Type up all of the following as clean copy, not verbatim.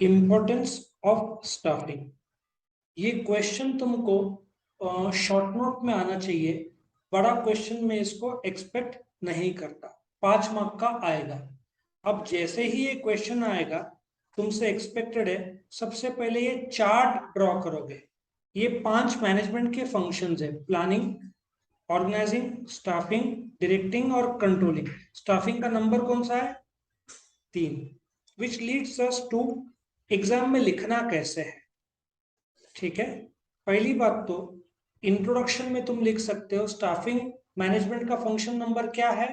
Importance of staffing. ये question तुमको short note में आना चाहिए। बड़ा क्वेश्चन में इसको एक्सपेक्ट नहीं करता। 5 मार्क का आएगा। अब जैसे ही ये क्वेश्चन आएगा तुमसे एक्सपेक्टेड है सबसे पहले ये चार्ट ड्रॉ करोगे। ये 5 मैनेजमेंट के फंक्शंस है: प्लानिंग, ऑर्गेनाइजिंग, स्टाफिंग, डायरेक्टिंग और कंट्रोलिंग। स्टाफिंग का नंबर कौन सा है? 3। Which leads us to exam में लिखना कैसे है। ठीक है, पहली बात तो इंट्रोडक्शन में तुम लिख सकते हो स्टाफिंग मैनेजमेंट का फंक्शन नंबर क्या है?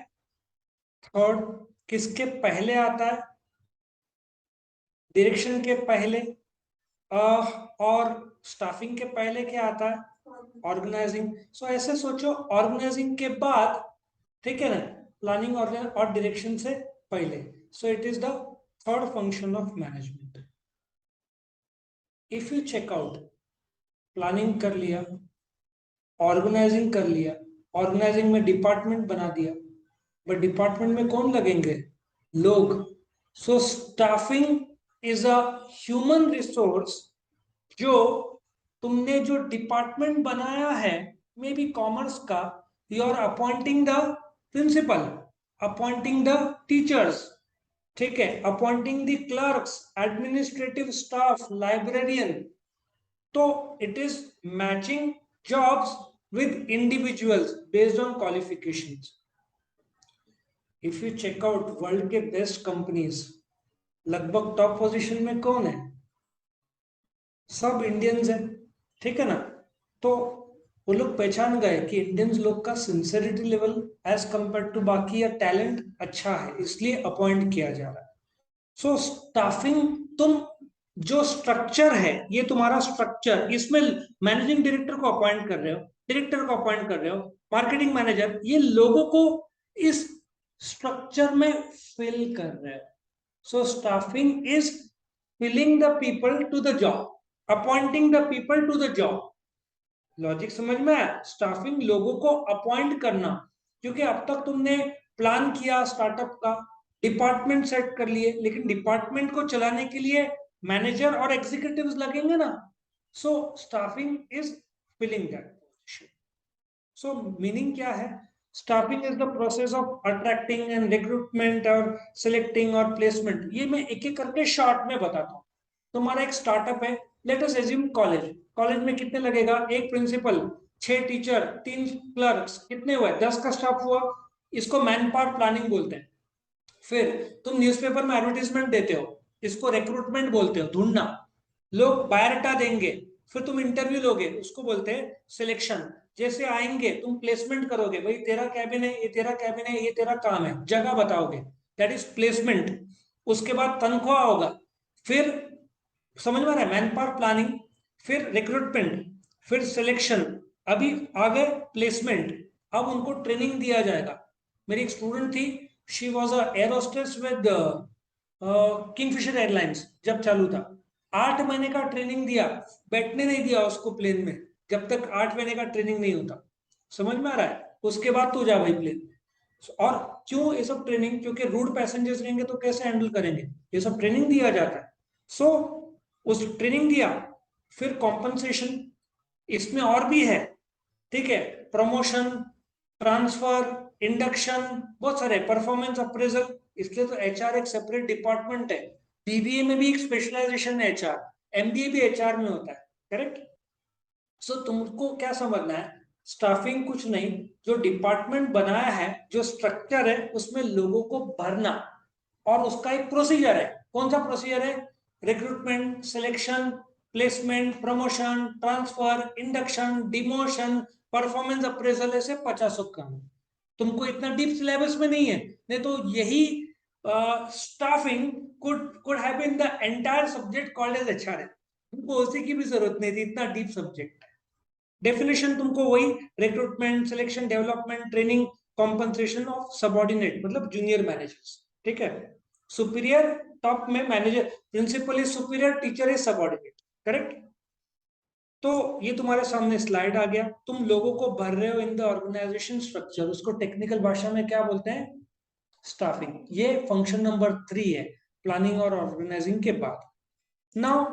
थर्ड। किसके पहले आता है? डायरेक्शन के पहले। और स्टाफिंग के पहले क्या आता है? ऑर्गेनाइजिंग। सो ऐसे सोचो, ऑर्गेनाइजिंग के बाद, ठीक है ना, प्लानिंग और डायरेक्शन से पहले। So it is the third function of management. If you check out, planning कर लिया, ऑर्गेनाइजिंग कर लिया, ऑर्गेनाइजिंग में डिपार्टमेंट बना दिया, बट डिपार्टमेंट में कौन लगेंगे? लोग। So staffing is a human resource जो तुमने जो डिपार्टमेंट बनाया है, मे बी कॉमर्स का, you are appointing the principal, appointing the teachers, ठीक है, appointing the clerks, administrative staff, librarian. तो it is matching jobs with individuals based on qualifications. If you check out world के best companies, लगभग top position में कौन है? सब Indians है, ठीक है ना। तो वो लोग पहचान गए कि इंडियंस लोग का sincerity level as compare to बाकी या टैलेंट अच्छा है, इसलिए अपॉइंट किया जा रहा है। सो स्टाफिंग, तुम जो स्ट्रक्चर है, ये तुम्हारा स्ट्रक्चर, इसमें मैनेजिंग डायरेक्टर को अपॉइंट कर रहे हो, डायरेक्टर को अपॉइंट कर रहे हो, मार्केटिंग मैनेजर, ये लोगों को इस स्ट्रक्चर में फिल कर रहे हो। So staffing is filling the people to the job, appointing the people to the job. Logic समझ में आया? स्टाफिंग लोगों को अपॉइंट करना, क्योंकि अब तक तुमने प्लान किया स्टार्टअप का, डिपार्टमेंट सेट कर लिए, लेकिन डिपार्टमेंट को चलाने के लिए मैनेजर और एग्जीक्यूटिव्स लगेंगे ना। So staffing is filling that position. So meaning क्या है? Staffing is the process of attracting and recruitment और सिलेक्टिंग और प्लेसमेंट। ये मैं एक एक करके शॉर्ट में बताता हूँ। तुम्हारा एक स्टार्टअप है, let us assume college. College में कितने लगेगा? एक प्रिंसिपल, 6 टीचर, 3 क्लर्क्स, कितने हुए? 10 का स्टाफ हुआ। इसको मैन पावर प्लानिंग बोलते हैं। फिर तुम न्यूज़पेपर में एडवर्टीजमेंट देते हो, इसको रिक्रूटमेंट बोलते हो, ढूंढना। लोग बायोडाटा देंगे, फिर तुम इंटरव्यू लोगे, उसको बोलते हैं सिलेक्शन। जैसे आएंगे तुम प्लेसमेंट करोगे, भाई तेरा कैबिन है, ये तेरा कैबिन है, ये तेरा काम है, जगह बताओगे, दैट इज प्लेसमेंट। उसके बाद तनख्वाह होगा। फिर समझ में आ रहा है? मैन पावर प्लानिंग, फिर रिक्रूटमेंट, फिर सिलेक्शन, अभी आ गए प्लेसमेंट। अब उनको ट्रेनिंग दिया जाएगा। मेरी एक स्टूडेंट थी, she was a air hostess with Kingfisher airlines जब चालू था। 8 महीने का ट्रेनिंग दिया, बैठने नहीं दिया उसको प्लेन में, जब तक 8 महीने का ट्रेनिंग नहीं होता। समझ में आ रहा है? उसके बाद तू जा भाई प्लेन। और क्यों ये सब ट्रेनिंग? क्योंकि रूड पैसेंजर्स रहेंगे तो कैसे हैंडल करेंगे, ये सब ट्रेनिंग दिया जाता है। सो उस ट्रेनिंग दिया, फिर कॉम्पनसेशन, इसमें और भी है, ठीक है, प्रमोशन, ट्रांसफर, इंडक्शन, बहुत सारे, परफॉर्मेंस अप्रेजल। इसलिए तो एचआर एक सेपरेट डिपार्टमेंट है। बीबीए में भी एक स्पेशलाइजेशन है एचआर, एमबीए भी एचआर में होता है, करेक्ट। सो तुमको क्या समझना है? स्टाफिंग कुछ नहीं, जो डिपार्टमेंट बनाया है, जो स्ट्रक्चर है, उसमें लोगों को भरना, और उसका एक प्रोसीजर है। कौन सा प्रोसीजर है? Recruitment, selection, placement, promotion, transfer, induction, demotion, performance appraisal, ऐसे 50 काम। तुमको इतना डीप सिलेबस में नहीं है, नहीं तो यही staffing could have been the entire subject called as HR. तुमको उसी की भी जरूरत नहीं थी, इतना डीप सब्जेक्ट। डेफिनेशन तुमको वही: recruitment, selection, development, training, compensation of subordinate मतलब जूनियर मैनेजर्स, ठीक है। सुपीरियर, टॉप में manager, principal is superior, teacher is subordinate, correct. तो ये तुम्हारे सामने स्लाइड आ गया, तुम लोगों को भर रहे हो इन द ऑर्गेनाइजेशन स्ट्रक्चर, उसको टेक्निकल भाषा में क्या बोलते हैं? स्टाफिंग। ये फंक्शन नंबर 3 है प्लानिंग और ऑर्गेनाइजिंग के बाद। नाउ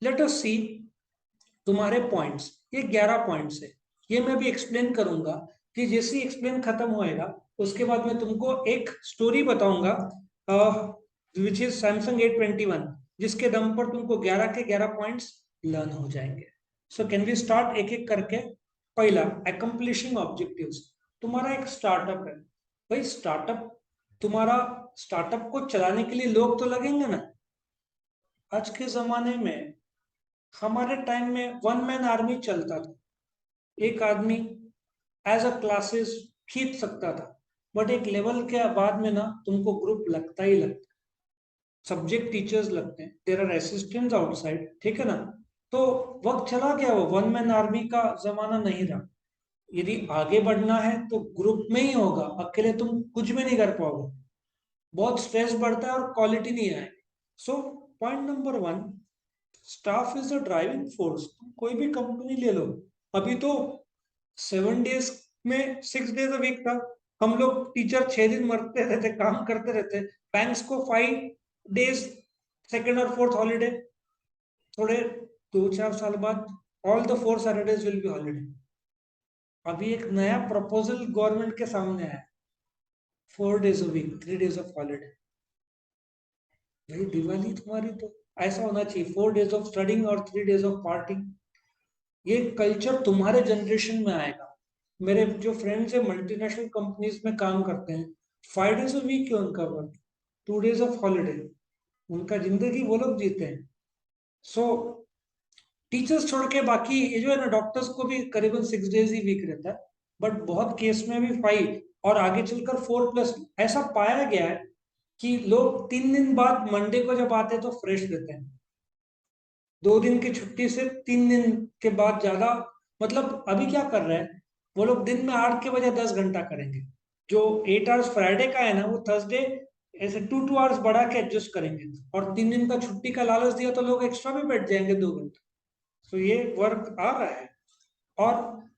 लेट अस सी तुम्हारे पॉइंट्स, ये 11 पॉइंट्स है। ये मैं भी एक्सप्लेन करूंगा कि जैसे ही एक्सप्लेन खत्म होएगा उसके बाद मैं तुमको एक स्टोरी बताऊंगा विच इज सैमसंग A21, जिसके दम पर तुमको 11 के 11 पॉइंट्स लर्न हो जाएंगे। सो कैन वी स्टार्ट एक एक करके। पहला, अकम्प्लिशिंग ऑब्जेक्टिव्स। तुम्हारा एक स्टार्टअप है भाई, स्टार्टअप तुम्हारा, स्टार्टअप को चलाने के लिए लोग तो लगेंगे ना। आज के जमाने में, हमारे टाइम में वन मैन आर्मी चलता था। एक आदमी एज अ क्लासेस खींच सकता था, बट एक लेवल के बाद में ना तुमको ग्रुप लगता ही लगता, सब्जेक्ट टीचर्स लगते हैं, देयर आर असिस्टेंट्स आउटसाइड, ठीक है ना। तो वक्त चला गया, वो वन मैन आर्मी का जमाना नहीं रहा। यदि आगे बढ़ना है तो ग्रुप में ही होगा, अकेले तुम कुछ भी नहीं कर पाओगे, बहुत स्ट्रेस बढ़ता है और क्वालिटी नहीं आएगी। So point number 1, staff is the driving force. कोई भी कंपनी ले लो, अभी तो 7 डेज में 6 डेज अ वीक था। हम लोग टीचर 6 दिन मरते रहते, काम करते रहते। बैंक्स को 5 डेज सेकेंड और फोर्थ हॉलीडे, थोड़े 2-4 साल बाद all the 4 Saturdays will be holiday. अभी एक नया प्रपोजल गवर्नमेंट के सामने आया, 4 days a week, 3 days off holiday. भाई दिवाली तुम्हारी तो ऐसा होना चाहिए, 4 डेज ऑफ स्टडिंग और 3 डेज ऑफ पार्टिंग। ये कल्चर तुम्हारे जनरेशन में आएगा। मेरे जो फ्रेंड्स है मल्टीनेशनल कंपनीज में काम करते हैं, 5 डेज अ वीक है उनका वर्क, 2 डेज ऑफ हॉलीडे, उनका जिंदगी वो लोग जीते हैं। सो टीचर्स छोड़ के बाकी ये जो है ना, डॉक्टर्स को भी करीबन 6 डेज ही वीक रहता है, बट बहुत केस में भी 5 और आगे चलकर 4+। ऐसा पाया गया है कि लोग 3 दिन बाद मंडे को जब आते हैं तो फ्रेश रहते हैं। 2 दिन की छुट्टी से 3 दिन के बाद ज्यादा, मतलब अभी क्या कर रहे हैं वो लोग, दिन में 8 के बजाय 10 घंटा करेंगे। जो 8 आवर्स फ्राइडे का है ना, वो थर्सडे ऐसे 2-2 आवर्स बढ़ा के एडजस्ट करेंगे, और 3 दिन का छुट्टी का लालच दिया तो लोग एक्स्ट्रा भी बैठ जाएंगे 2 घंटा। तो ये वर्क आ रहा है। और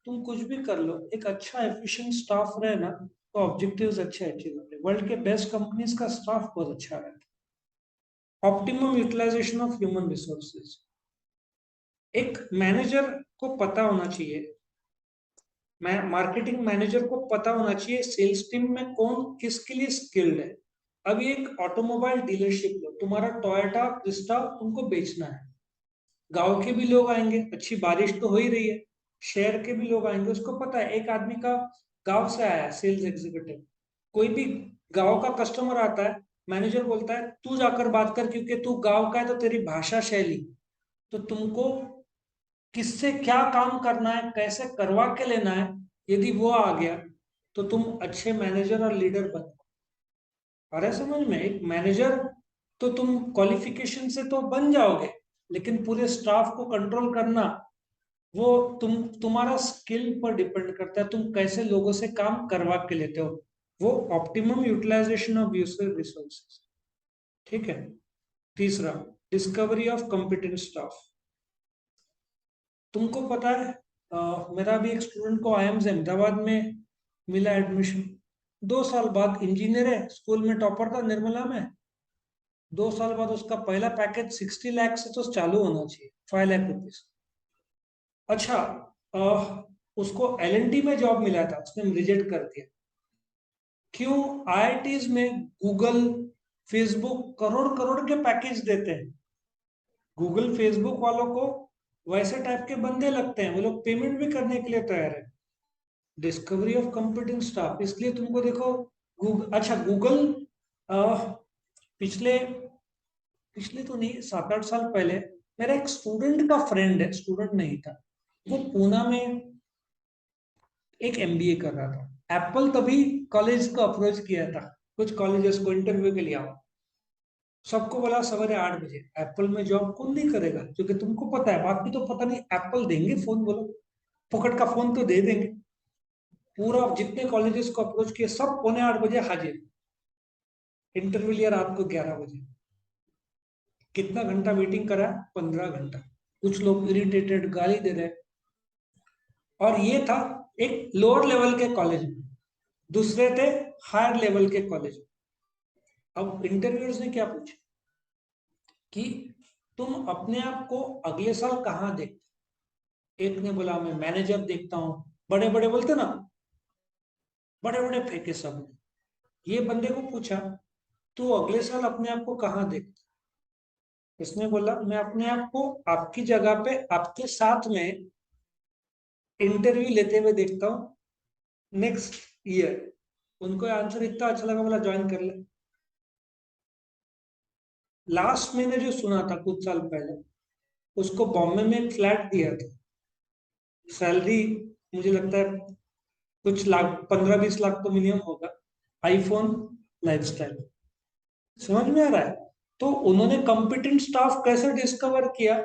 तुम कुछ भी कर लो, एक अच्छा एफिशिएंट स्टाफ रहे ना, तो ऑब्जेक्टिव्स अच्छे अचीव होंगे। वर्ल्ड के बेस्ट कंपनीज का स्टाफ बहुत अच्छा रहता है। Optimum utilisation of human resources. एक मैनेजर को पता होना चाहिए, मार्केटिंग मैनेजर को पता होना चाहिए सेल्स टीम में कौन किसके लिए स्किल्ड है। अभी एक ऑटोमोबाइल डीलरशिप लो, तुम्हारा टोयोटा क्रिस्टा तुमको बेचना है। गांव के भी लोग आएंगे, अच्छी बारिश तो हो ही रही है, शहर के भी लोग आएंगे। उसको पता है एक आदमी का गांव से आया सेल्स एग्जीक्यूटिव, कोई भी गांव का कस्टमर आता है, मैनेजर बोलता है तू जाकर बात कर, क्योंकि तू गांव का है तो तेरी भाषा शैली, तो तुमको किससे क्या काम करना है, कैसे करवा के लेना है, यदि वो आ गया तो तुम अच्छे मैनेजर और लीडर बन। और है समझ में, एक मैनेजर तो तुम क्वालिफिकेशन से तो बन जाओगे, लेकिन पूरे स्टाफ को कंट्रोल करना, वो तुम्हारा स्किल पर डिपेंड करता है, तुम कैसे लोगों से काम करवा के लेते हो। वो optimum utilisation of user resources, ठीक है। तीसरा, डिस्कवरी ऑफ कॉम्पिटेंट स्टाफ। तुमको पता है, मेरा भी एक स्टूडेंट को आईएम्स अहमदाबाद में मिला एडमिशन। 2 साल बाद, इंजीनियर है, स्कूल में टॉपर था निर्मला में। 2 साल बाद उसका पहला पैकेज 60 लाख से तो चालू होना चाहिए, 5 लाख रुपीज। अच्छा, उसको एलएनटी में जॉब मिला था, उसने रिजेक्ट कर दिया। क्यों? आईआईटीज में गूगल फेसबुक करोड़ करोड़ के पैकेज देते हैं। गूगल फेसबुक वालों को वैसे टाइप के बंदे लगते हैं, वो लोग पेमेंट भी करने के लिए तैयार है। डिस्कवरी ऑफ कॉम्पिटेंट स्टाफ, इसलिए तुमको देखो गूगल, अच्छा गूगल पिछले पिछले तो नहीं, 7-8 साल पहले मेरा एक स्टूडेंट का फ्रेंड है, स्टूडेंट नहीं था, वो पूना में एक एमबीए कर रहा था। एप्पल तभी कॉलेज को अप्रोच किया था, कुछ कॉलेजेस को इंटरव्यू के लिए आओ। सबको बोला सवेरे 8 बजे, एप्पल में जॉब कौन नहीं करेगा, क्योंकि तुमको पता है, बाकी तो पता नहीं, एप्पल देंगे फोन, बोलो पकड़ का फोन तो दे देंगे। पूरा जितने कॉलेजेस को अप्रोच किए, सब पौने 8 बजे हाजिर, इंटरव्यू लिया रात को 11 बजे। कितना घंटा मीटिंग करा? 15 घंटा। कुछ लोग इरिटेटेड गाली दे रहे। और ये था एक लोअर लेवल के कॉलेज में, दूसरे थे हायर लेवल के कॉलेज में। अब इंटरव्यूअर्स ने क्या पूछा कि तुम अपने आप को अगले साल कहाँ देखते? एक ने बोला मैं मैनेजर देखता हूँ, बड़े बड़े बोलते ना, बड़े बड़े फेंके सब। ये बंदे को पूछा तू अगले साल अपने आप को कहाँ देखता? इसने बोला मैं अपने आप को आपकी जगह पे आपके साथ में इंटरव्यू लेते हुए देखता हूँ नेक्स्ट ईयर। उनको आंसर इतना अच्छा लगा, बोला ज्वाइन कर ले। लास्ट मैंने जो सुना था कुछ साल पहले, उसको बॉम्बे में एक फ्लैट दिया था, सैलरी मुझे लगता है कुछ लाख, 15-20 लाख तो मिनिमम होगा, आईफोन, लाइफस्टाइल। समझ में आ रहा है? तो उन्होंने कॉम्पिटेंट स्टाफ कैसे डिस्कवर किया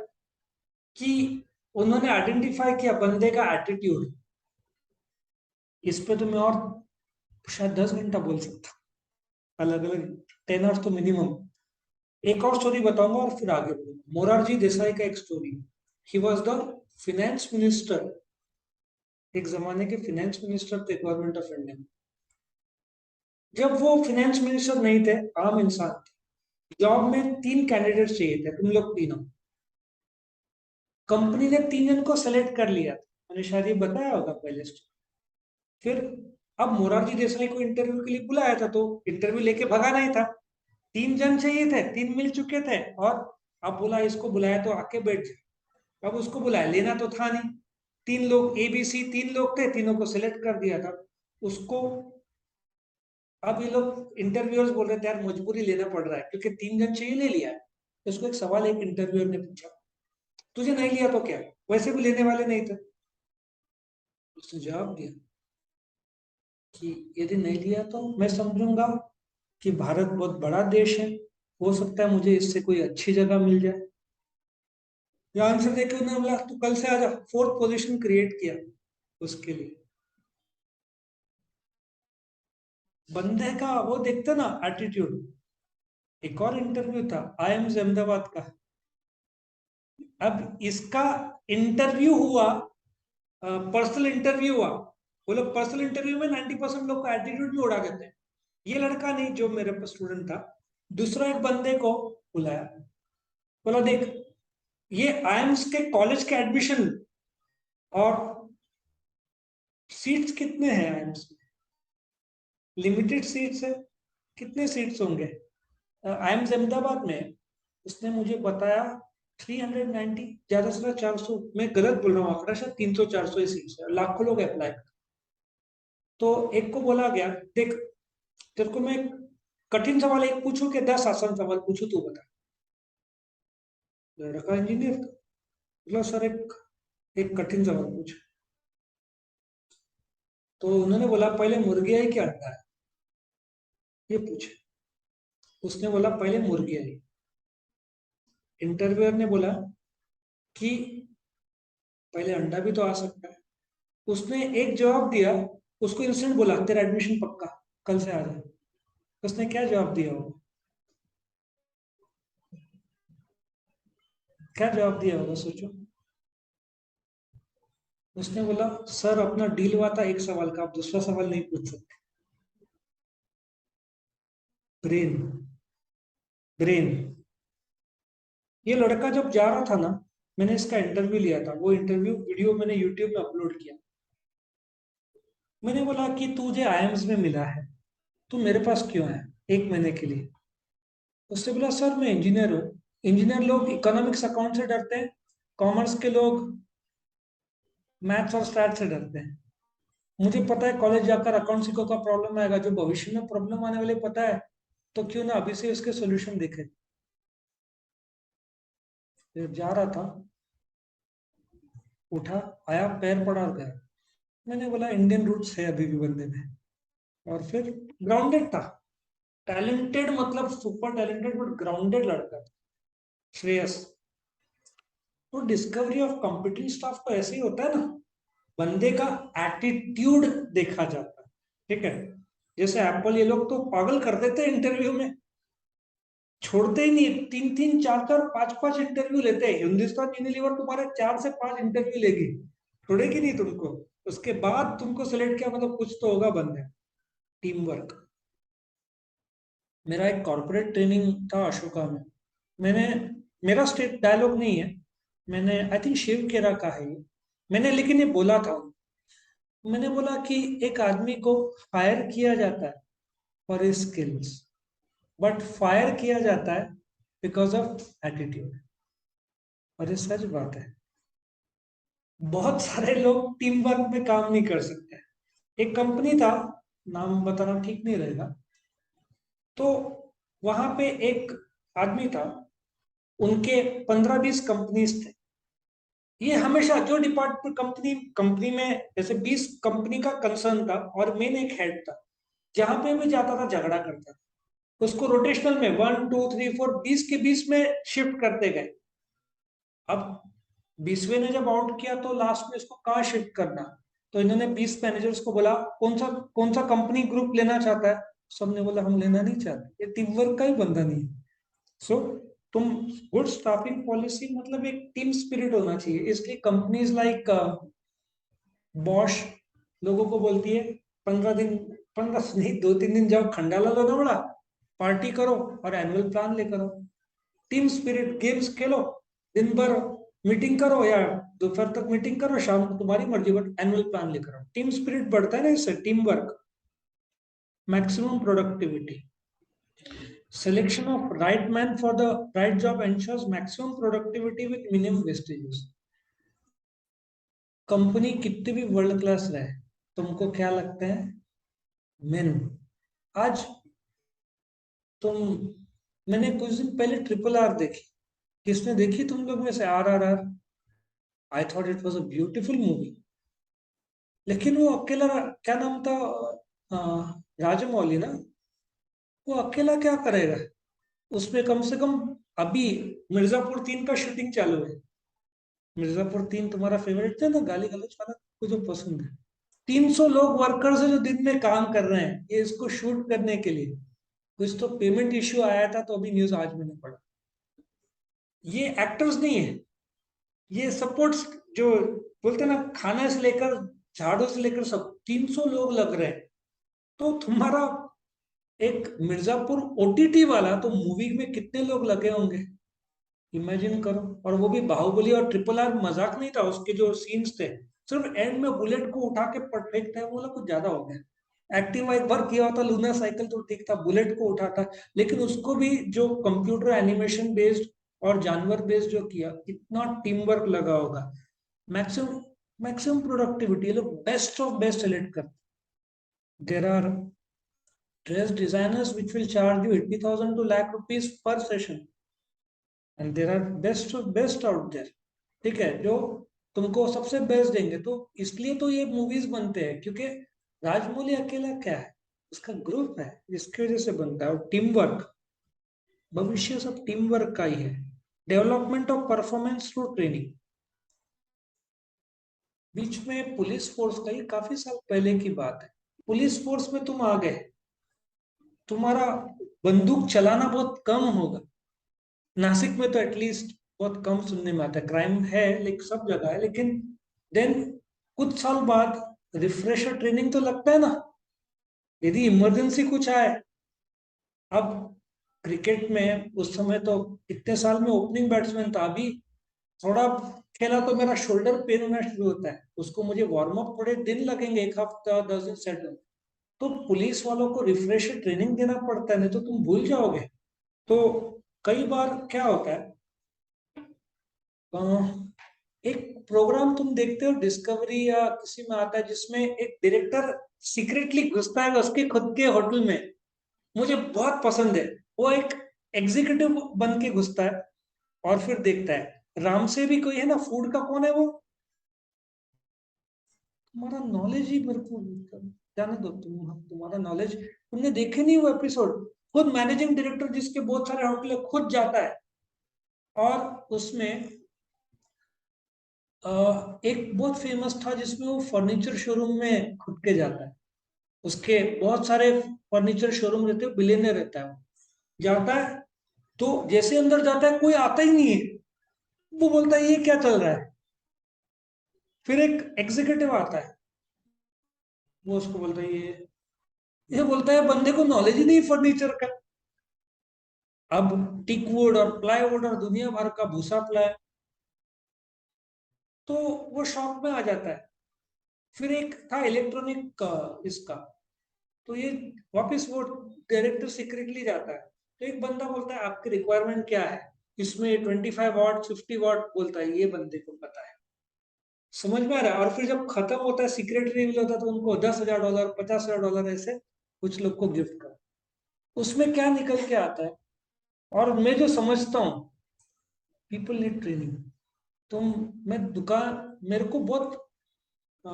कि उन्होंने आइडेंटिफाई किया बंदे का एटीट्यूड। इस पे तो मैं और शायद 10 घंटा बोल सकता, अलग अलग 10 आवर्स तो मिनिमम। एक और स्टोरी बताऊंगा और फिर आगे बढ़ूंगा। मोरारजी देसाई का एक story. He was the finance minister, एक जमाने के फिनेंस मिनिस्टर थे गवर्नमेंट ऑफ इंडिया। जब वो फिनेंस मिनिस्टर नहीं थे, आम इंसान थे, जॉब में 3 कैंडिडेट चाहिए थे, तुम लोग तीनों। कंपनी ने 3 जन को सेलेक्ट कर लिया था, मैंने शायद ये बताया होगा पहले से। फिर अब मोरारजी देसाई को इंटरव्यू के लिए बुलाया था, तो इंटरव्यू लेके भगा नहीं था। 3 जन चाहिए थे, 3 मिल चुके थे, और अब बोला इसको बुलाया तो आके बैठ जाए। अब उसको बुलाया, लेना तो था नहीं। 3 लोग ABC, 3 लोग थे, तीनों को सिलेक्ट कर दिया था उसको। अब ये लोग इंटरव्यूअर्स बोल रहे थे यार मजबूरी लेना पड़ रहा है क्योंकि 3 जन चाहिए, ले लिया है। तो उसको एक सवाल एक इंटरव्यूअर ने पूछा, तुझे नहीं लिया तो क्या, वैसे भी लेने वाले नहीं थे। उसने जवाब दिया कि यदि नहीं लिया तो मैं समझूंगा कि भारत बहुत बड़ा देश है, हो सकता है मुझे इससे कोई अच्छी जगह मिल जाए। ये आंसर देके उन्होंने बोला तू कल से आजा, 4th पोजीशन क्रिएट किया उसके लिए। बंदे का वो देखते ना एटीट्यूड। एक और इंटरव्यू था IIMS अहमदाबाद का। अब इसका इंटरव्यू हुआ, पर्सनल इंटरव्यू हुआ। वो लोग पर्सनल इंटरव्यू में 90% लोग का एटीट्यूड भी उड़ा देते हैं। ये लड़का नहीं, जो मेरे पास स्टूडेंट था, दूसरा एक बंदे को बुलाया, बोला देख ये आईएम्स के कॉलेज के एडमिशन और सीट्स कितने हैं आईएम्स में, लिमिटेड सीट्स है, कितने सीट्स होंगे आईएम्स अहमदाबाद में? उसने मुझे बताया 390, ज्यादा से ज्यादा 400, मैं गलत बोल रहा हूँ आंकड़ा, शायद 300-400 ही सीट्स है, लाखों लोग अप्लाई। तो एक को बोला गया देख तेरे को मैं कठिन सवाल एक पूछूं कि 10 आसान सवाल पूछूं, तू बता। लड़का इंजीनियर था, बोला सर एक कठिन सवाल पूछ। तो उन्होंने बोला पहले मुर्गी आई कि अंडा है, ये पूछे। उसने बोला पहले मुर्गी आई। इंटरव्यूअर ने बोला कि पहले अंडा भी तो आ सकता है। उसने एक जवाब दिया, उसको इंस्टेंट बोला तेरा एडमिशन पक्का, कल से आ जाए। उसने क्या जवाब दिया होगा? क्या जवाब दिया होगा सोचो। उसने बोला सर अपना डील हुआ था एक सवाल का, आप दूसरा सवाल नहीं पूछ सकते। Brain, brain. ये लड़का जब जा रहा था ना, मैंने इसका इंटरव्यू लिया था, वो इंटरव्यू वीडियो मैंने यूट्यूब में अपलोड किया। मैंने बोला कि तुझे आईएम्स में मिला है, तू मेरे पास क्यों है 1 महीने के लिए? उससे बोला सर मैं इंजीनियर हूँ। इंजीनियर लोग इकोनॉमिक्स अकाउंट से डरते हैं, कॉमर्स के लोग मैथ्स और स्टैट से डरते हैं। मुझे पता है कॉलेज जाकर अकाउंट सीखो का प्रॉब्लम आएगा, जो भविष्य में प्रॉब्लम आने वाले पता है, तो क्यों ना अभी से इसके सोल्यूशन देखे। फिर जा रहा था, उठा, आया, पैर पड़ा और गया। मैंने बोला इंडियन रूट्स है अभी भी बंदे में। और फिर ग्राउंडेड था, टैलेंटेड मतलब सुपर टैलेंटेड बट ग्राउंडेड लड़का। श्रेयस। तो डिस्कवरी ऑफ कॉम्पिटेंट स्टाफ तो ऐसे ही होता है ना, बंदे का एटीट्यूड देखा जाता है। ठीक है, जैसे एप्पल ये लोग तो पागल कर देते हैं इंटरव्यू में, छोड़ते ही नहीं, 3-3, 4-4, 5-5 इंटरव्यू लेते हैं। हिंदुस्तान यूनिलीवर तुम्हारे 4 से 5 इंटरव्यू लेगी, छोड़ेगी नहीं तुमको। उसके बाद तुमको सिलेक्ट किया, मतलब कुछ तो होगा बंदे। Team work. मेरा एक कॉर्पोरेट ट्रेनिंग था अशोका में, मैंने मेरा स्टेट डायलॉग नहीं है, मैंने आई थिंक शिव खेरा का है ये। मैंने लेकिन ये बोला था, मैंने बोला कि एक आदमी को फायर किया जाता है for his skills, but fire किया जाता है बिकॉज ऑफ एटीट्यूड। और ये सच बात है। बहुत सारे लोग टीम वर्क में काम नहीं कर सकते। एक कंपनी था, नाम बताना ठीक नहीं रहेगा, तो वहां पे एक आदमी था, उनके 15-20 कंपनीज थे। ये हमेशा जो डिपार्टमेंट कंपनी कंपनी में जैसे 20 कंपनी का कंसर्न था और मेन एक हेड था, जहां पे भी जाता था झगड़ा करता था। उसको रोटेशनल में 1 2 3 4 20 के 20 में शिफ्ट करते गए। अब 20वें ने जब आउट किया तो लास्ट में इसको कहाँ शिफ्ट करना, तो इन्होंने 20 मैनेजर्स को बोला कौन सा कंपनी ग्रुप लेना चाहता है। सबने बोला हम लेना नहीं चाहते, ये टीम वर्क का ही बंदा नहीं है। सो तुम गुड स्टाफिंग पॉलिसी मतलब एक टीम स्पिरिट होना चाहिए। इसलिए कंपनीज लाइक बॉश लोगों को बोलती है 15 दिन, 15 नहीं 2 3 दिन जाओ खंडाला लो ना बड़ा, पार्टी करो और एनुअल प्लान लेकर आओ। टीम स्पिरिट, गेम्स खेलो, दिन भर मीटिंग करो या दोपहर तक मीटिंग करो, शाम को तुम्हारी मर्जी, बट एनुअल प्लान लेकर आओ। टीम स्पिरिट बढ़ता है ना इससे, team work. Maximum productivity, selection of right man for the right job ensures maximum productivity with minimum wastages। Company कितनी भी वर्ल्ड क्लास रहे, तुमको क्या लगता है, मेन आज तुम, मैंने कुछ दिन पहले RRR देखी। किसने देखी तुम लोग में से RRR? I thought it was a beautiful movie. लेकिन वो अकेला, क्या नाम था, राजमौली ना, वो अकेला क्या करेगा उसमें? कम से कम अभी मिर्जापुर 3 का शूटिंग चालू है। मिर्जापुर 3 तुम्हारा फेवरेट था ना, गाली गलौज वाला, मुझे पसंद है। 300 लोग वर्कर्स है जो दिन में काम कर रहे हैं ये इसको शूट करने के लिए। कुछ तो पेमेंट इश्यू आया था, तो अभी न्यूज आज मैंने पढ़ा। ये एक्टर्स नहीं है, ये सपोर्ट्स, जो बोलते हैं ना, खाने से लेकर झाड़ू से लेकर सब 300 लोग लग रहे हैं। तो तुम्हारा एक मिर्जापुर OTT वाला तो मूवी में कितने लोग लगे होंगे, इमेजिन करो। और वो भी बाहुबली और RRR मजाक नहीं था, उसके जो सीन्स थे, सिर्फ एंड में बुलेट को उठा के परफेक्ट है, वो वाला कुछ ज्यादा हो गया। एक्टिवा एक बार किया होता, लूना साइकिल तो ठीक था, बुलेट को उठाता, लेकिन उसको भी जो कंप्यूटर एनिमेशन बेस्ड और जानवर बेस्ड जो किया, कितना टीम वर्क लगा होगा। मैक्सिमम मैक्सिमम प्रोडक्टिविटी, लोग बेस्ट ऑफ बेस्ट सेलेक्ट करते। There are dress designers which will charge you 80,000 to lakh rupees per session, and there are best of best out there. ठीक है, जो तुमको सबसे बेस्ट देंगे। तो इसलिए तो ये मूवीज बनते हैं, क्योंकि राजमौली अकेला क्या है, उसका ग्रुप है, इसकी वजह से बनता है। और टीम वर्क, भविष्य सब टीम वर्क का ही है। Development of performance through training. बीच में पुलिस फोर्स का ही काफी साल पहले की बात है, पुलिस फोर्स में तुम आ गए, तुम्हारा बंदूक चलाना बहुत कम होगा। नासिक में तो एटलीस्ट बहुत कम सुनने में आता है, क्राइम है लेकिन सब जगह है, लेकिन देन कुछ साल बाद रिफ्रेशर ट्रेनिंग तो लगता है ना, यदि इमरजेंसी कुछ आए। अब क्रिकेट में उस समय तो इतने साल में ओपनिंग बैट्समैन था, अभी थोड़ा खेला तो मेरा शोल्डर पेन होना शुरू होता है, उसको मुझे वार्म अप थोड़े दिन लगेंगे, 1 हफ्ता 10 दिन सेट हो। तो पुलिस वालों को रिफ्रेशर ट्रेनिंग देना पड़ता है, नहीं तो तुम भूल जाओगे। तो कई बार क्या होता है, अ, एक प्रोग्राम तुम देखते हो डिस्कवरी या किसी में आता है, जिसमें एक डायरेक्टर सीक्रेटली घुसता है उसके खुद के होटल में, मुझे बहुत पसंद है। वो एक एग्जीक्यूटिव बन के घुसता है और फिर देखता है। राम से भी कोई है ना, फूड का, कौन है वो, तुम्हारा नॉलेज ही मेरे को जाने दो, तुम्हारा नॉलेज, तुमने देखे नहीं वो एपिसोड। खुद मैनेजिंग डायरेक्टर जिसके बहुत सारे होटल है, खुद जाता है और उसमें एक बहुत फेमस था जिसमें वो फर्नीचर शोरूम में खुद के जाता है। उसके बहुत सारे फर्नीचर शोरूम रहते हैं, बिलियनर रहता है वो, जाता है। तो जैसे अंदर जाता है कोई आता ही नहीं है, वो बोलता है ये क्या चल रहा है। फिर एक एग्जीक्यूटिव आता है, वो उसको बोलता है ये बोलता है बंदे को नॉलेज ही नहीं फर्नीचर का। अब टिकवुड और प्लाईवुड और दुनिया भर का भूसा प्लाई, तो वो शॉप में आ जाता है। फिर एक था इलेक्ट्रॉनिक का इसका, तो ये वापस वो डायरेक्टर सीक्रेटली जाता है। तो एक बंदा बोलता है आपकी रिक्वायरमेंट क्या है, इसमें 25 वॉट 50 वॉट बोलता है, ये बंदे को पता है। समझ में आ रहा है। और फिर जब खत्म होता है, सीक्रेट रिवील होता है, तो उनको $10,000 $50,000 ऐसे कुछ लोग को गिफ्ट कर। उसमें क्या निकल के आता है, और मैं जो समझता हूँ, पीपल नीड ट्रेनिंग। तुम, मैं दुकान, मेरे को बहुत अ,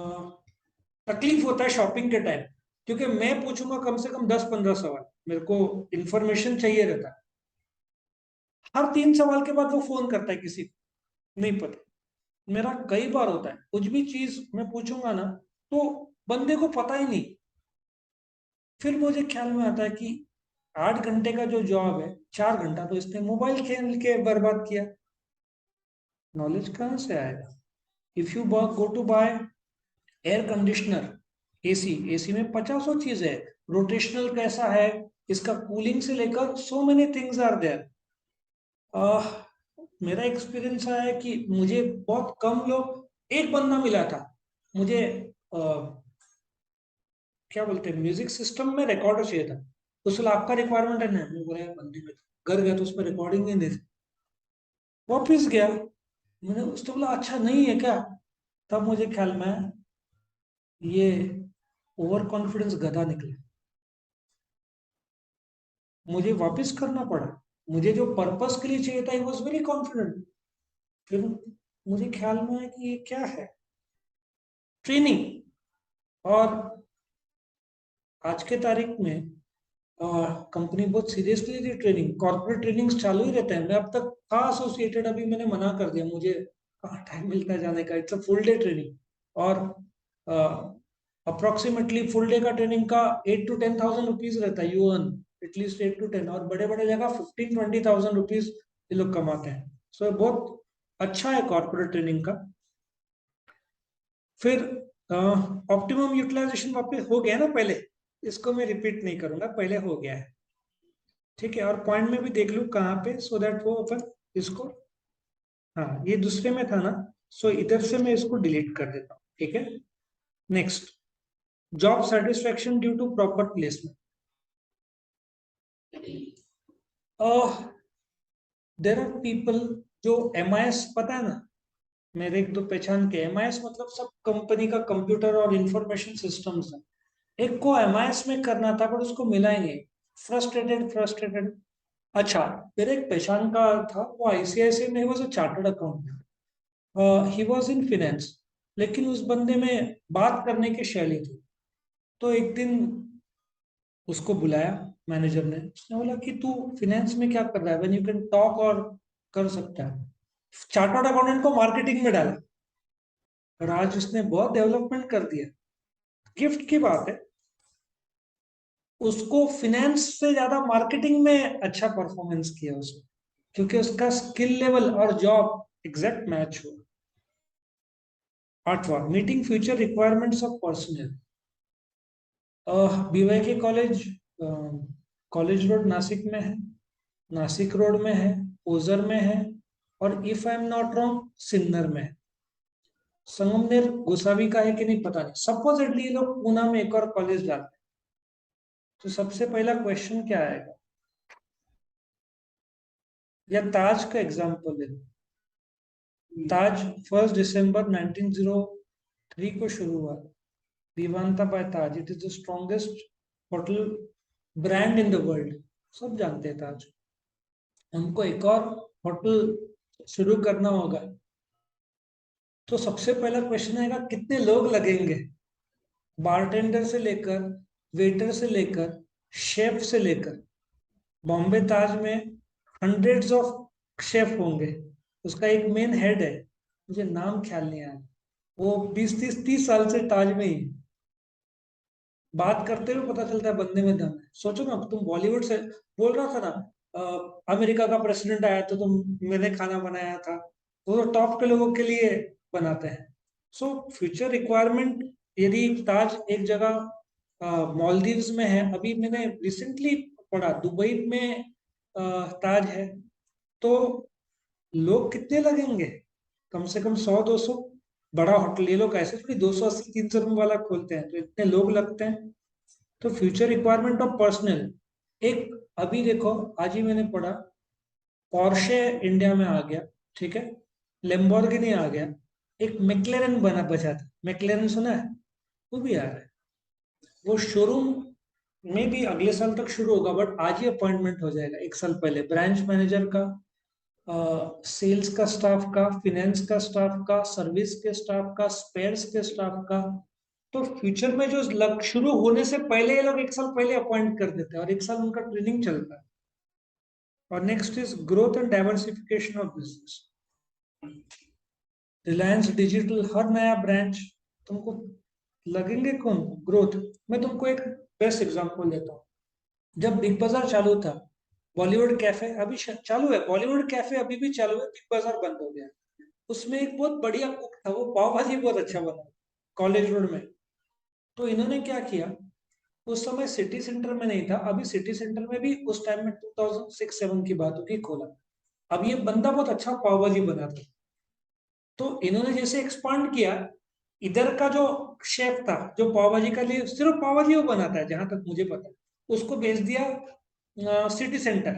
तकलीफ होता है शॉपिंग के टाइम, क्योंकि मैं पूछूंगा कम से कम 10-15 सवाल, मेरे को इंफॉर्मेशन चाहिए रहता है। हर 3 सवाल के बाद वो फोन करता है किसी को, नहीं पता। मेरा कई बार होता है, कुछ भी चीज मैं पूछूंगा ना, तो बंदे को पता ही नहीं। फिर मुझे ख्याल में आता है कि 8 घंटे का जो जॉब है, 4 घंटा तो इसने मोबाइल खेल के बर्बाद किया। नॉलेज कहाँ से आएगा? If you go to buy air conditioner, AC, AC में पचासों चीज है। रोटेशनल कैसा है, इसका कूलिंग से लेकर so many things are there. मेरा एक्सपीरियंस है कि मुझे बहुत कम लोग, एक बंदा मिला था मुझे, क्या बोलते हैं, म्यूजिक सिस्टम में रिकॉर्डर चाहिए था। उस बोला आपका रिक्वायरमेंट है ना, मैं बोला बंदे में घर गया तो उस पर रिकॉर्डिंग ही नहीं थी। वापिस गया, मैंने उसने बोला अच्छा नहीं है क्या। तब मुझे ख्याल में आया, ये ओवर कॉन्फिडेंस गधा निकले। मुझे वापस करना पड़ा। मुझे जो पर्पस के लिए चाहिए था, आई वॉज वेरी कॉन्फिडेंट। फिर मुझे ख्याल में आया कि ये क्या है, ट्रेनिंग। और आज के तारीख में कंपनी बहुत सीरियसली ली ट्रेनिंग, कॉर्पोरेट ट्रेनिंग्स चालू ही रहते हैं। मैं अब तक था एसोसिएटेड, अभी मैंने मना कर दिया, मुझे कहाँ टाइम मिलता है जाने का। It's a full day training, और अप्रोक्सीमेटली फुल डे का ट्रेनिंग का 8 to 10,000 रुपीज रहता है, यू अर्न एटलीस्ट 8 to 10, और बड़े बड़े जगह 15-20,000 रुपीज ये लोग कमाते हैं। सो बहुत अच्छा है कॉर्पोरेट ट्रेनिंग का। फिर ऑप्टिमम यूटिलाइजेशन वापस हो गया ना पहले, इसको मैं रिपीट नहीं करूंगा, पहले हो गया है। ठीक है, और पॉइंट में भी देख लूं कहाँ पे, सो दैट वो अपन इसको, हाँ ये दूसरे में था ना, सो इधर से मैं इसको डिलीट कर देता हूँ। ठीक है, next, job satisfaction due to proper placement. There are people जो MIS, पता है ना, मेरे एक दो पहचान के MIS मतलब सब कंपनी का कंप्यूटर और इंफॉर्मेशन सिस्टम्स है। एक को MIS में करना था पर उसको मिला ही नहीं, फ्रस्ट्रेटेड फ्रस्ट्रेटेड। अच्छा, मेरे एक पहचान का था, वो ICICI में was a chartered accountant, he was in finance, लेकिन उस बंदे में बात करने की शैली थी। तो एक दिन उसको बुलाया मैनेजर ने, उसने बोला कि तू फिनेंस में क्या कर रहा है, व्हेन यू कैन टॉक और कर सकता है। चार्टर्ड अकाउंटेंट को मार्केटिंग में डाला, और आज उसने बहुत डेवलपमेंट कर दिया। गिफ्ट की बात है, उसको फिनेंस से ज्यादा मार्केटिंग में अच्छा परफॉर्मेंस किया उसने, क्योंकि उसका स्किल लेवल और जॉब एग्जैक्ट मैच हुआ। 8वां, meeting future requirements of personal. BYK college, college road Nashik में है, नासिक रोड में है, ओझर में है, और if I am not wrong Sinnar में है। संगमनेर गोसावी का है कि नहीं पता नहीं, सपोजिटली ये लोग पूना में एक और कॉलेज डालते हैं। तो सबसे पहला क्वेश्चन क्या आएगा, या ताज का एग्जाम्पल ले लो। ताज 1 दिसंबर 1903 को शुरू हुआ, Vivanta by Taj, it is the strongest hotel brand in the world, सब जानते हैं ताज। हमको एक और होटल शुरू करना होगा, तो सबसे पहला क्वेश्चन आएगा कितने लोग लगेंगे। बारटेंडर से लेकर, वेटर से लेकर, शेफ से लेकर। बॉम्बे ताज में हंड्रेड्स ऑफ शेफ होंगे, उसका एक मेन हेड है, मुझे नाम ख्याल नहीं आया। वो 20-30 30 साल से ताज में ही, बात करते हुए पता चलता है बंदे में दम है। सोचो ना, तुम बॉलीवुड से बोल रहा था ना, अमेरिका का प्रेसिडेंट आया तो मैंने खाना बनाया था, वो तो टॉप के लोगों के लिए बनाते हैं। सो फ्यूचर रिक्वायरमेंट, यदि ताज एक जगह मॉलदीव्स में है, अभी मैंने रिसेंटली पढ़ा दुबई में ताज है, तो लोग कितने लगेंगे? कम से कम 100-200। बड़ा होटल ये लोग ऐसे थोड़ी 280-300 रुपये वाला खोलते हैं, तो इतने लोग लगते हैं। तो फ्यूचर रिक्वायरमेंट ऑफ पर्सनल, एक अभी देखो, आज ही मैंने पढ़ा, पोर्शे इंडिया में आ गया, ठीक है, लेम्बोर्गिनी आ गया, एक मैक्लेरन बना बचा था, मैक्लेरन सुना है? वो भी आ रहा है। वो शोरूम में भी अगले साल तक शुरू होगा, बट आज ही अपॉइंटमेंट हो जाएगा, एक साल पहले, ब्रांच मैनेजर का, सेल्स का स्टाफ का, फिनेंस का स्टाफ का, सर्विस के स्टाफ का, स्पेयर्स के स्टाफ का। तो फ्यूचर में जो लग शुरू होने से पहले ये लोग एक साल पहले अपॉइंट कर देते हैं, और एक साल उनका ट्रेनिंग चलता है। और next is growth and diversification of business. Reliance Digital, हर नया ब्रांच तुमको लगेंगे कौन? ग्रोथ। मैं तुमको एक बेस्ट एग्जांपल देता हूँ। जब बिग बाजार चालू था, बॉलीवुड कैफे अभी चालू है, बॉलीवुड कैफे अभी भी चालू है, बिग बाजार बंद हो गया। उसमें एक बहुत बढ़िया कुक था, वो पाव भाजी बहुत अच्छा बना, कॉलेज रोड में। तो इन्होंने क्या किया, उस समय सिटी सेंटर में नहीं था, अभी सिटी सेंटर में भी उस टाइम में 2006-7 की बात होगी, खोला। अब ये बंदा बहुत अच्छा पाव भाजी बनाता, तो इन्होंने जैसे एक्सपांड किया, इधर का जो शेफ था, जो पाव भाजी का लिए सिर्फ पाव भाजी वो बनाता है जहां तक मुझे पता है, उसको भेज दिया सिटी सेंटर।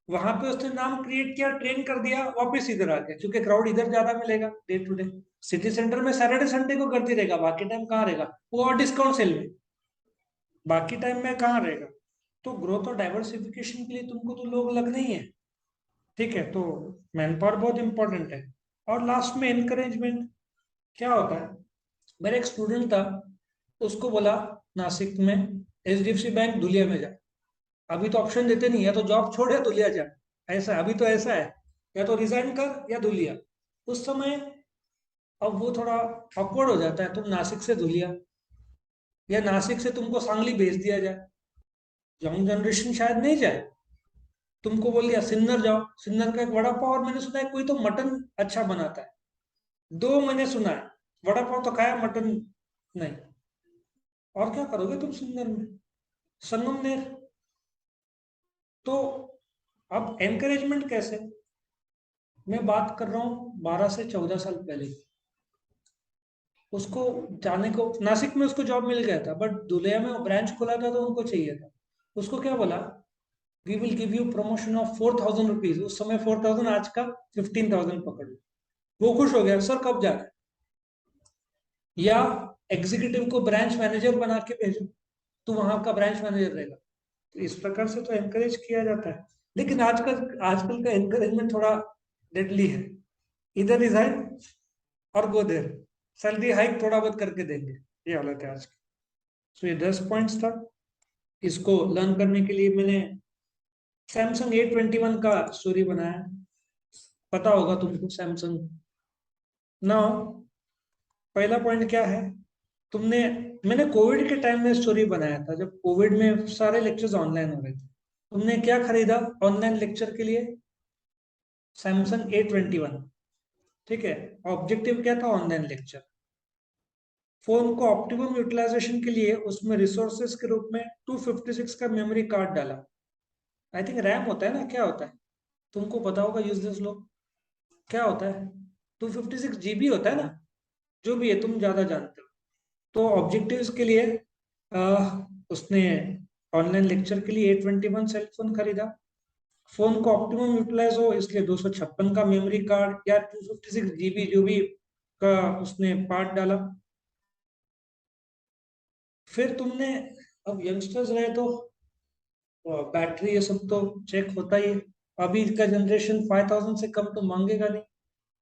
वहां पे उसने नाम क्रिएट किया, ट्रेन कर दिया, वापस इधर आ गया, क्योंकि क्राउड इधर ज्यादा मिलेगा day to day. City centre में सैटरडे संडे को करती रहेगा, बाकी टाइम कहाँ रहेगा वो, और डिस्काउंट सेल में, बाकी टाइम में कहाँ रहेगा। तो ग्रोथ और डाइवर्सिफिकेशन के लिए तुमको तो लोग लगने ही है, ठीक है, तो मैन पावर बहुत इंपॉर्टेंट है। और लास्ट में एनकरेजमेंट। क्या होता है, मेरा एक स्टूडेंट था, उसको बोला नासिक में एचडीएफसी बैंक धुलिया में जा। अभी तो ऑप्शन देते नहीं, या तो जॉब छोड़ या धुलिया जा, ऐसा अभी तो ऐसा है, या तो रिजाइन कर या धुलिया। उस समय अब वो थोड़ा ऑकवर्ड हो जाता है, तुम नासिक से धुलिया, या नासिक से तुमको सांगली भेज दिया जाए, यंग जनरेशन शायद नहीं जाए। तुमको बोल दिया सिन्नर जाओ, सिन्नर का एक वड़ा पाव, और मैंने सुना है कोई तो मटन अच्छा बनाता है, दो मैंने सुना है, वड़ा पाव तो खाया, मटन नहीं। और क्या करोगे तुम सिन्नर में, संगमनेर। तो अब एनकरेजमेंट कैसे? मैं बात कर रहा हूँ 12 से 14 साल पहले की। उसको जाने को नासिक में उसको जॉब मिल गया था, बट धुलिया में वो ब्रांच खुला था तो उनको चाहिए था। उसको क्या बोला, we will give you promotion of 4,000 rupees, उस समय 4,000, आज का 15,000 पकड़ लो। वो खुश हो गया, सर कब जा रहे हैं? या एग्जीक्यूटिव को ब्रांच मैनेजर बना के भेजो, तो वहां का ब्रांच मैनेजर रहेगा। तो इस प्रकार से तो एनकरेज किया जाता है। लेकिन आजकल आजकल का एनकरेजमेंट थोड़ा डेडली है, इधर रिजाइन और गो देर, सैलरी हाइक थोड़ा बहुत करके देंगे, ये हालत है आज की। सो ये 10 पॉइंट्स था। इसको लर्न करने के लिए मैंने सैमसंग A21 का स्टोरी बनाया, पता होगा तुमको सैमसंग ना। पहला पॉइंट क्या है, तुमने, मैंने कोविड के टाइम में स्टोरी बनाया था, जब कोविड में सारे लेक्चर्स ऑनलाइन हो रहे थे। तुमने क्या खरीदा ऑनलाइन लेक्चर के लिए? सैमसंग A21, ठीक है। ऑब्जेक्टिव क्या था? Online lecture. फोन को ऑप्टिमम यूटिलाइजेशन के लिए उसमें रिसोर्सेज के रूप में 256 का मेमोरी कार्ड डाला। आई थिंक रैम होता है ना, क्या होता है, तुमको पता होगा यूजलेस लोग, क्या होता है? 256 GB होता है ना, जो भी है तुम ज्यादा जानते हो। तो ऑब्जेक्टिव्स के लिए उसने ऑनलाइन लेक्चर के लिए A21 सेल फोन खरीदा। फोन को ऑप्टिमम यूटिलाइज हो इसलिए 256 का मेमोरी कार्ड या 256 GB जो भी का उसने पार्ट डाला। फिर तुमने, अब यंगस्टर्स रहे तो बैटरी ये सब तो चेक होता ही है। अभी का जनरेशन 5,000 से कम तो मांगेगा नहीं,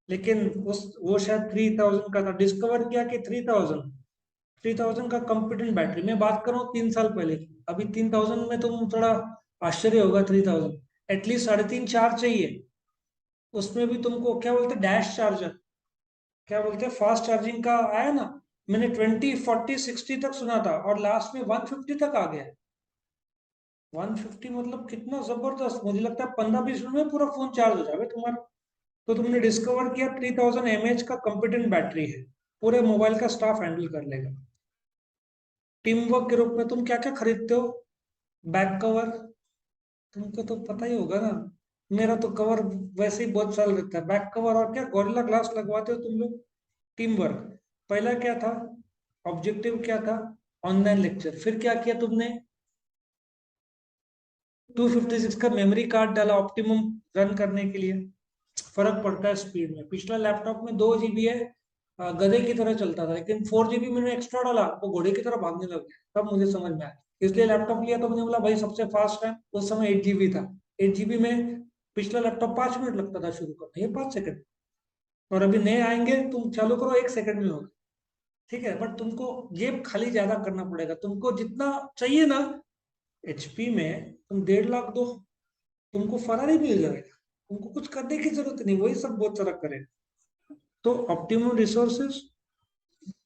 लेकिन उस वो शायद 3,000 का था, डिस्कवर किया कि 3,000 का कॉम्पिटेंट बैटरी। मैं बात कर रहा हूँ 3 साल पहले की, अभी 3,000 में तुम थोड़ा आश्चर्य होगा। 3,000 एटलीस्ट 3.5-4 चाहिए। उसमें भी तुमको क्या बोलते हैं, डैश चार्जर, क्या बोलते हैं, फास्ट चार्जिंग का आया ना। मैंने 20, 40, 60 तक सुना था, और लास्ट में 150 तक आ गया। 150 मतलब कितना जबरदस्त, मुझे लगता है 15-20 मिनट में पूरा फोन चार्ज हो जाएगा तुम्हारा। तो तुमने डिस्कवर किया 3,000 mAh का कॉम्पिटेंट बैटरी है, पूरे मोबाइल का स्टाफ हैंडल कर लेगा। टीम वर्क के रूप में तुम क्या क्या खरीदते हो? बैक कवर, तुमको तो पता ही होगा ना, मेरा तो कवर वैसे ही बहुत साल रहता है, बैक कवर और क्या गोरिल्ला ग्लास लगवाते हो तुम लोग। Team work. पहला क्या था, ऑब्जेक्टिव क्या था, ऑनलाइन लेक्चर। फिर क्या किया तुमने, 256 का मेमोरी कार्ड डाला ऑप्टिमम रन करने के लिए। फर्क पड़ता है स्पीड में। पिछला लैपटॉप में 2 GB है, गधे की तरह चलता था, लेकिन 4 GB मैंने एक्स्ट्रा डाला, वो घोड़े की तरह भागने लग गया। तब मुझे समझ में आया, इसलिए लैपटॉप लिया। तो मैंने बोला भाई सबसे फास्ट है, उस समय 8 GB था। 8 GB में पिछला लैपटॉप 5 मिनट लगता था शुरू करने, ये 5 सेकंड। और अभी नए आएंगे, तुम चालू करो 1 सेकंड में होगा। ठीक है, बट तुमको जेब खाली ज्यादा करना पड़ेगा। तुमको जितना चाहिए ना, HP में तुम 1.5 लाख दो, तुमको फरारी मिल जाएगा। तुमको कुछ करने की जरूरत नहीं, वही सब बहुत सारा करेगा। तो ऑप्टिमम रिसोर्सेज,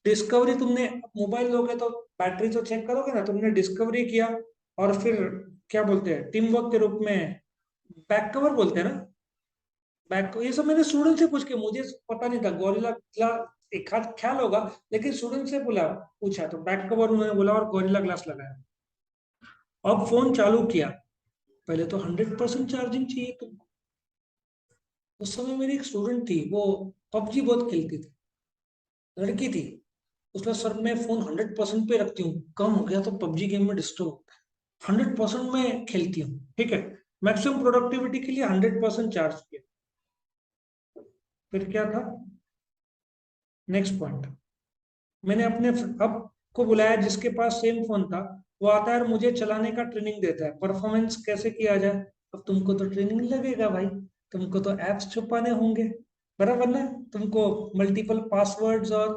डिस्कवरी। तुमने मोबाइल लोगे तो बैटरी तो चेक करोगे ना, तुमने डिस्कवरी किया। और फिर क्या बोलते हैं, टीम वर्क के रूप में बैक कवर बोलते हैं ना, बैक, ये सब मैंने स्टूडेंट से पूछ के, मुझे पता नहीं था। गोरिल्ला ग्लास एक हाथ ख्याल होगा, लेकिन स्टूडेंट से बोला, पूछा तो बैक कवर उन्होंने बोला, और गोरिल्ला ग्लास लगाया। अब फोन चालू किया, पहले तो 100% चार्जिंग चाहिए तुमको। उस समय मेरी एक स्टूडेंट थी, वो पबजी बहुत खेलती थी, लड़की थी। उसने, सर मैं फोन 100% पे रखती हूँ, कम हो गया तो पबजी गेम में डिस्टर्ब होता है, 100% में खेलती हूँ। ठीक है, मैक्सिमम प्रोडक्टिविटी के लिए 100% चार्ज किया। फिर क्या था, नेक्स्ट पॉइंट, मैंने अपने अब को बुलाया जिसके पास सेम फोन था। वो आता है और मुझे चलाने का ट्रेनिंग देता है, परफॉर्मेंस कैसे किया जाए। अब तुमको तो ट्रेनिंग लगेगा भाई, तुमको तो एप्स छुपाने होंगे, बराबर ना। तुमको मल्टीपल पासवर्ड्स और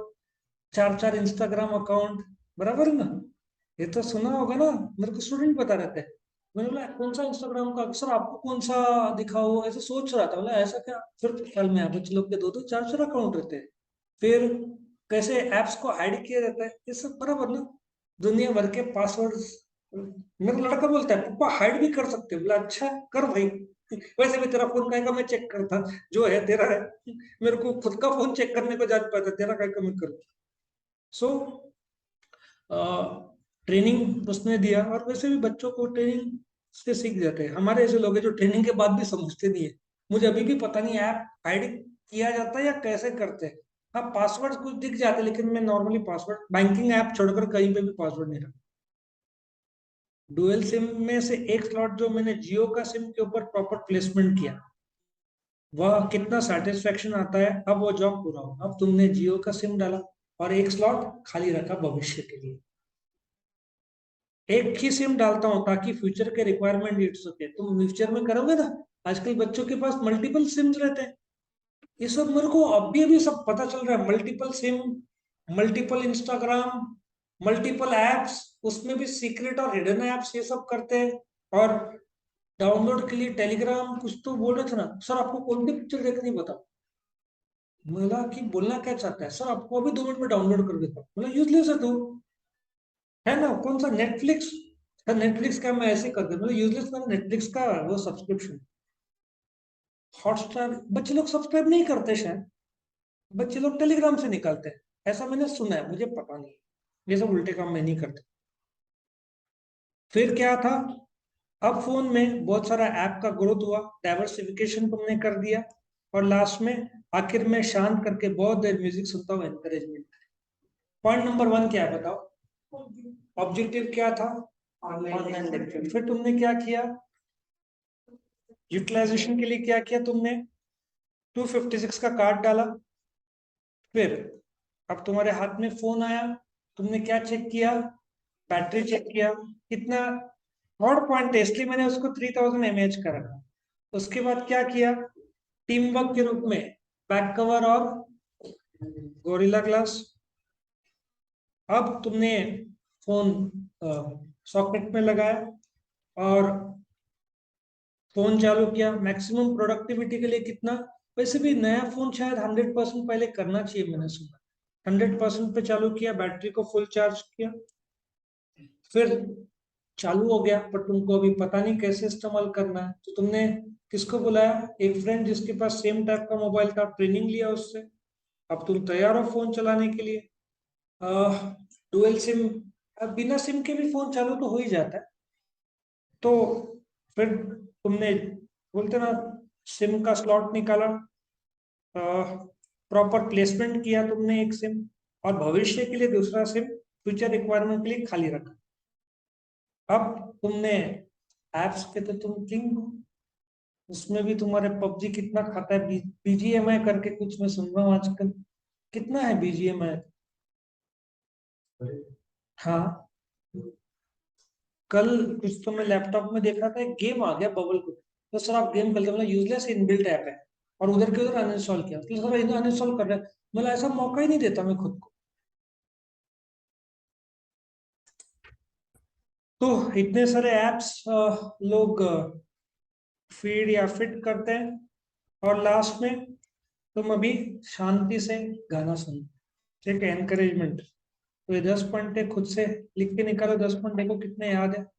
4 4 इंस्टाग्राम अकाउंट, बराबर ना। ये तो सुना होगा ना, मेरे को स्टूडेंट बता रहे थे। मैंने बोला कौन सा इंस्टाग्राम का, सर आपको कौन सा दिखाओ, ऐसे सोच रहा था। बोला ऐसा क्या, फिर तो ख्याल में आया बच्चे लोग के 2 2 4 4 अकाउंट रहते हैं। फिर कैसे एप्स को हाइड किया जाता है, ये सब बराबर ना। दुनिया भर के पासवर्ड्स, मेरा लड़का बोलता है पापा हाइड भी कर सकते हो। बोला अच्छा कर भाई, वैसे भी तेरा फोन का मैं चेक करता, जो है तेरा है। मेरे को खुद का फोन चेक करने को जान पाता, तेरा का मैं करूँ। सो ट्रेनिंग उसने दिया, और वैसे भी बच्चों को ट्रेनिंग से सीख जाते हैं। हमारे ऐसे लोग हैं जो ट्रेनिंग के बाद भी समझते नहीं है। मुझे अभी भी पता नहीं ऐप हाइड किया जाता है या कैसे करते हैं। हाँ पासवर्ड कुछ दिख जाते हैं, लेकिन मैं नॉर्मली पासवर्ड बैंकिंग ऐप छोड़कर कहीं पे भी पासवर्ड नहीं रखता। डुअल सिम में से एक स्लॉट जो मैंने जियो का सिम के ऊपर प्रॉपर प्लेसमेंट किया, वह कितना सेटिस्फेक्शन आता है। अब वो जॉब पूरा हो, अब तुमने जियो का सिम डाला और एक स्लॉट खाली रखा भविष्य के लिए। एक ही सिम डालता हूँ ताकि फ्यूचर के रिक्वायरमेंट यूज सके। तुम फ्यूचर में करोगे ना, आजकल बच्चों के पास मल्टीपल सिम्स रहते हैं। ये सब मेरे को अभी अभी सब पता चल रहा है, multiple SIM, multiple Instagram, multiple apps, उसमें भी सीक्रेट और हिडन एप्स ये सब करते हैं। और डाउनलोड के लिए टेलीग्राम कुछ तो बोल रहे थे ना, सर आपको कौन सी पिक्चर देखनी बताओ। बोला कि बोलना क्या चाहता है, सर आपको अभी 2 मिनट में डाउनलोड कर देता हूँ। बोला यूजलेस है तू, है ना, कौन सा नेटफ्लिक्स। नेटफ्लिक्स का मैं ऐसे कर दे, मतलब यूजलेस का नेटफ्लिक्स का वो सब्सक्रिप्शन। हॉटस्टार बच्चे लोग सब्सक्राइब नहीं करते शायद, बच्चे लोग टेलीग्राम से निकालते हैं, ऐसा मैंने सुना है, मुझे पता नहीं। ये सब उल्टे काम मैं नहीं करता। फिर क्या था, अब फोन में बहुत सारा ऐप का ग्रोथ हुआ, डाइवर्सिफिकेशन तुमने कर दिया। और लास्ट में, आखिर में शांत करके बहुत देर म्यूजिक सुनता हूँ, एनकरेजमेंट। पॉइंट नंबर 1 क्या है बताओ, ऑब्जेक्टिव क्या था, ऑनलाइन लेक्चर। फिर तुमने क्या किया, यूटिलाइजेशन के लिए क्या किया तुमने, 256 का कार्ड डाला। फिर अब तुम्हारे हाथ में फोन आया, तुमने क्या चेक किया, बैटरी चेक किया कितना। थर्ड पॉइंट है, इसलिए मैंने उसको 3000 mAh का रखा। उसके बाद क्या किया, टीम वर्क के रूप में बैक कवर और गोरिल्ला ग्लास। अब तुमने फोन सॉकेट में लगाया और फोन चालू किया। मैक्सिमम प्रोडक्टिविटी के लिए कितना, वैसे भी नया फोन शायद 100% पहले करना चाहिए, मैंने सुना। 100% पे चालू किया, बैटरी को फुल चार्ज किया। फिर चालू हो गया, पर तुमको अभी पता नहीं कैसे इस्तेमाल करना है, तो तुमने किसको बुलाया, एक फ्रेंड जिसके पास सेम टाइप का मोबाइल था, ट्रेनिंग लिया उससे। अब तुम तैयार हो फोन चलाने के लिए। डुअल सिम, अब बिना सिम के भी फोन चालू तो हो ही जाता है। तो फिर तुमने बोलते ना सिम का स्लॉट निकाला, प्रॉपर प्लेसमेंट किया तुमने एक सिम, और भविष्य के लिए दूसरा सिम फ्यूचर रिक्वायरमेंट के लिए खाली रखा। अब तुमने एप्स के तो तुम किंग हो, उसमें भी तुम्हारे पबजी कितना खाता है, बीजीएमआई करके कुछ मैं सुन रहा हूँ आजकल, कितना है बीजीएमआई? हाँ, कल कुछ तो मैं लैपटॉप में देख रहा था, एक गेम आ गया बबल को, तो सर आप गेम खेलते, मतलब यूजलेस इनबिल्ट ऐप है, और उधर के उधर अनइंस्टॉल किया, तो सर इधर अनइंस्टॉल कर रहे हैं, मतलब ऐसा मौका ही नहीं देता मैं खुद को। तो इतने सारे एप्स लोग फीड या फिट करते हैं, और लास्ट में तुम अभी शांति से गाना सुनो, ठीक है, एनकरेजमेंट। तो ये 10 पॉइंट है, खुद से लिख के निकालो, 10 पॉइंट देखो कितने याद है।